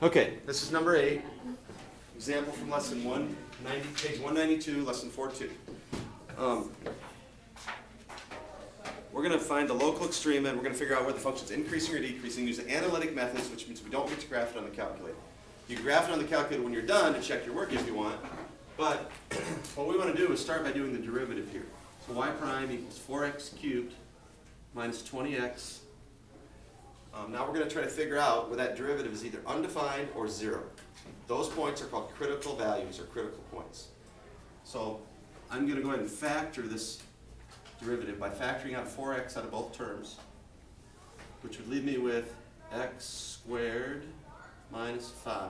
Okay, this is number 8. Example from lesson 190, page 192, lesson 4.2. We're going to find the local extrema, and we're going to figure out whether the function is increasing or decreasing using analytic methods, which means we don't get to graph it on the calculator. You can graph it on the calculator when you're done to check your work if you want, but what we want to do is start by doing the derivative here. So y prime equals 4x cubed minus 20x. Now we're going to try to figure out where that derivative is either undefined or 0. Those points are called critical values or critical points. So I'm going to go ahead and factor this derivative by factoring out 4x out of both terms, which would leave me with x squared minus 5.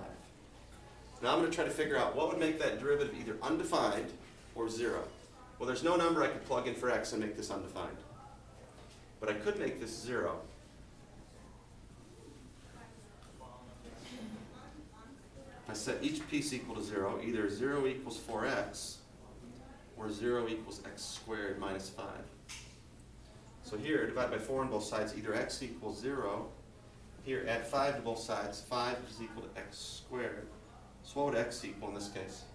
Now I'm going to try to figure out what would make that derivative either undefined or 0. Well, there's no number I could plug in for x and make this undefined. But I could make this 0. I set each piece equal to 0. Either 0 equals 4x or 0 equals x squared minus 5. So here, divide by 4 on both sides, either x equals 0. Here, add 5 to both sides. 5 is equal to x squared. So what would x equal in this case?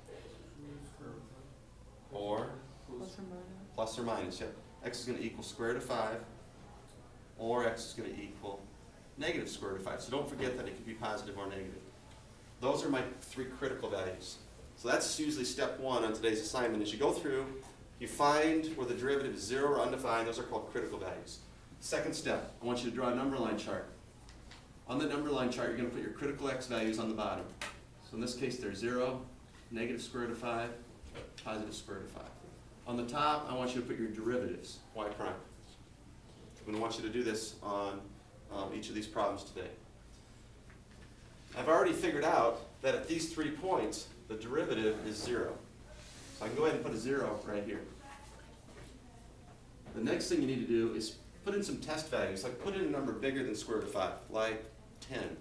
Or? Plus or minus, yeah. X is going to equal square root of 5, or x is going to equal negative square root of 5. So don't forget that it could be positive or negative. Those are my 3 critical values. So that's usually step 1 on today's assignment. As you go through, you find where the derivative is 0 or undefined. Those are called critical values. Second step, I want you to draw a number line chart. On the number line chart, you're going to put your critical x values on the bottom. So in this case, they're 0, negative square root of 5, positive square root of 5. On the top, I want you to put your derivatives, y prime. I'm going to want you to do this on each of these problems today. I've already figured out that at these 3 points, the derivative is 0. So I can go ahead and put a 0 right here. The next thing you need to do is put in some test values. Like put in a number bigger than square root of 5, like 10.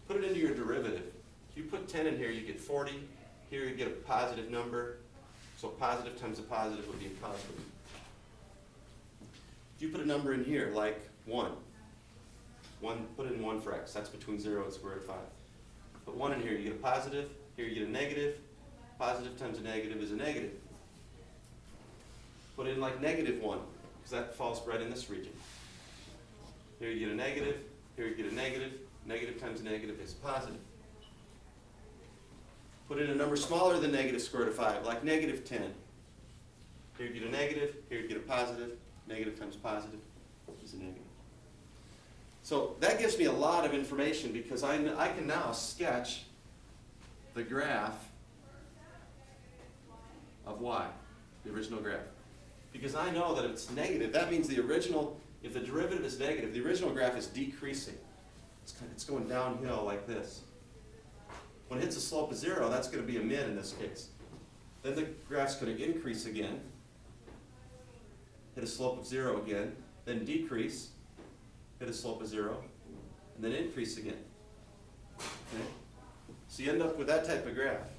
Put it into your derivative. If you put 10 in here, you get 40. Here you get a positive number. So positive times a positive would be a positive. If you put a number in here, like 1, put in 1 for x. That's between 0 and square root of 5. Put 1 in here, you get a positive. Here you get a negative. Positive times a negative is a negative. Put in like negative 1, because that falls right in this region. Here you get a negative. Here you get a negative. Negative times a negative is a positive. Put in a number smaller than negative square root of 5, like negative 10. Here you get a negative. Here you get a positive. Negative times positive is a negative. So that gives me a lot of information because I can now sketch the graph of y, the original graph. Because I know that it's negative. That means the original, if the derivative is negative, the original graph is decreasing. It's going downhill like this. When it hits a slope of 0, that's going to be a min in this case. Then the graph's going to increase again, hit a slope of 0 again, then decrease, hit a slope of 0, and then increase again. Okay? So you end up with that type of graph.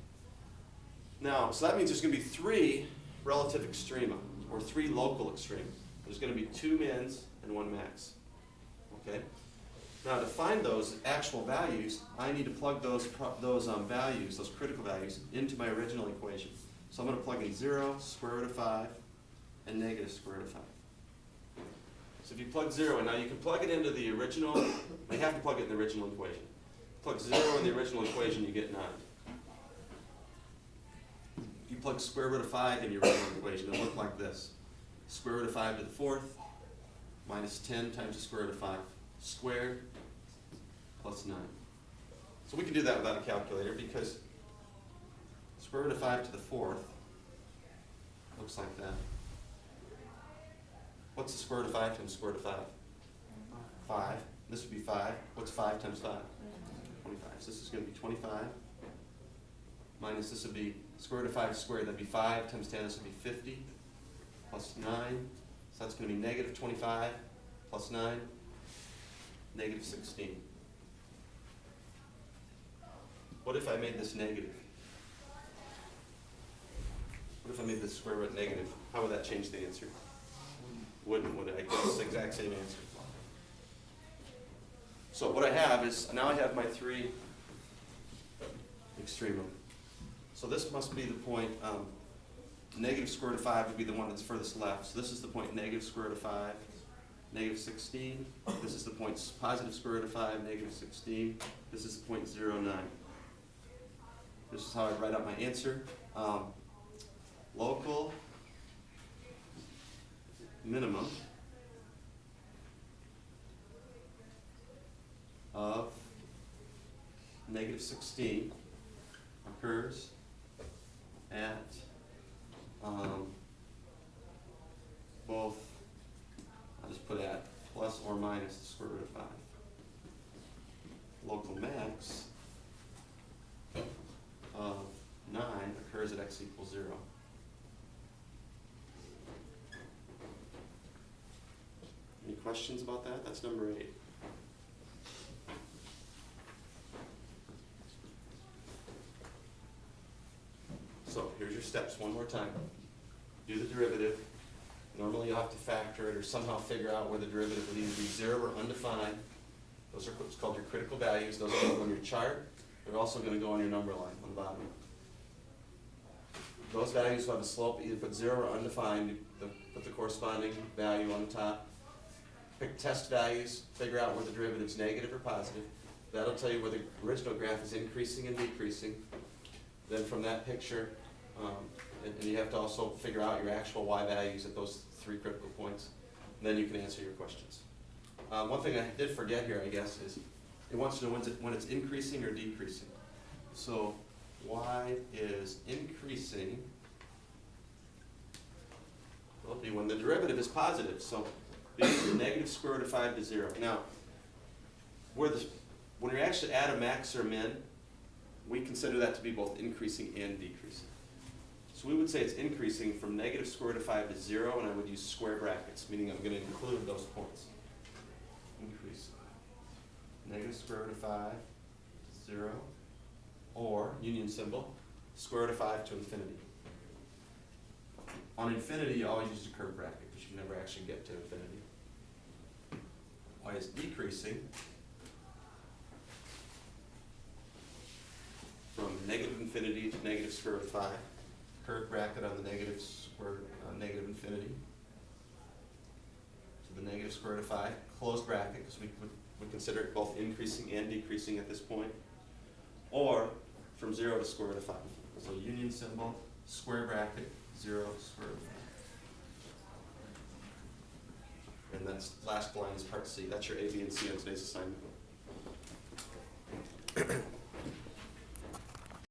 Now, so that means there's going to be 3 relative extrema, or 3 local extremes. There's going to be 2 mins and 1 max. Okay? Now, to find those actual values, I need to plug those values, those critical values, into my original equation. So I'm going to plug in 0, square root of 5, and negative square root of 5. So if you plug 0 in, now you can plug it into the original, you have to plug it in the original equation. Plug 0 in the original equation, you get 9. If you plug square root of 5 in your original equation, it'll look like this. Square root of 5 to the 4th minus 10 times the square root of 5 squared plus 9. So we can do that without a calculator because square root of 5 to the 4th looks like that. What's the square root of 5 times square root of 5? 5. This would be 5. What's 5 times 5? 25. So this is going to be 25. Minus this would be square root of 5 squared. That'd be 5 times 10. This would be 50. Plus 9. So that's going to be negative 25 plus 9. Negative 16. What if I made this negative? What if I made this square root negative? How would that change the answer? Wouldn't, would it? I get the exact same answer. So what I have is, now I have my 3 Extrema. So this must be the point, negative square root of 5 would be the one that's furthest left. So this is the point negative square root of 5, negative 16. This is the point positive square root of 5, negative 16. This is the point 0.09. This is how I write out my answer. Local minimum of negative 16 occurs at both, I'll just put at plus or minus the square root of 5. Local max of 9 occurs at x equals 0. Any questions about that? That's number 8. So here's your steps one more time. Do the derivative. Normally you'll have to factor it or somehow figure out where the derivative will either be 0 or undefined. Those are what's called your critical values. Those are going to go on your chart. They're also going to go on your number line on the bottom. Those values will have a slope, either put 0 or undefined, put the corresponding value on the top. Pick test values, figure out where the derivative is negative or positive. That'll tell you where the original graph is increasing and decreasing. Then from that picture, and you have to also figure out your actual y values at those 3 critical points. And then you can answer your questions. One thing I did forget here, I guess, is it wants to know when it's increasing or decreasing. So y is increasing, will be when the derivative is positive. So negative square root of 5 to 0. Now, when you actually add a max or min, we consider that to be both increasing and decreasing. So we would say it's increasing from negative square root of 5 to 0, and I would use square brackets, meaning I'm going to include those points. Increase. Negative square root of 5 to 0, or union symbol, square root of 5 to infinity. On infinity, you always use a curved bracket because you can never actually get to infinity. Y is decreasing from negative infinity to negative square root of 5. Curved bracket on the negative negative infinity to the negative square root of 5. Closed bracket because we would consider it both increasing and decreasing at this point. Or from 0 to square root of 5. So union symbol, square bracket, 0, square root of 5. And that's last line is part C. That's your A, B, and C on today's assignment.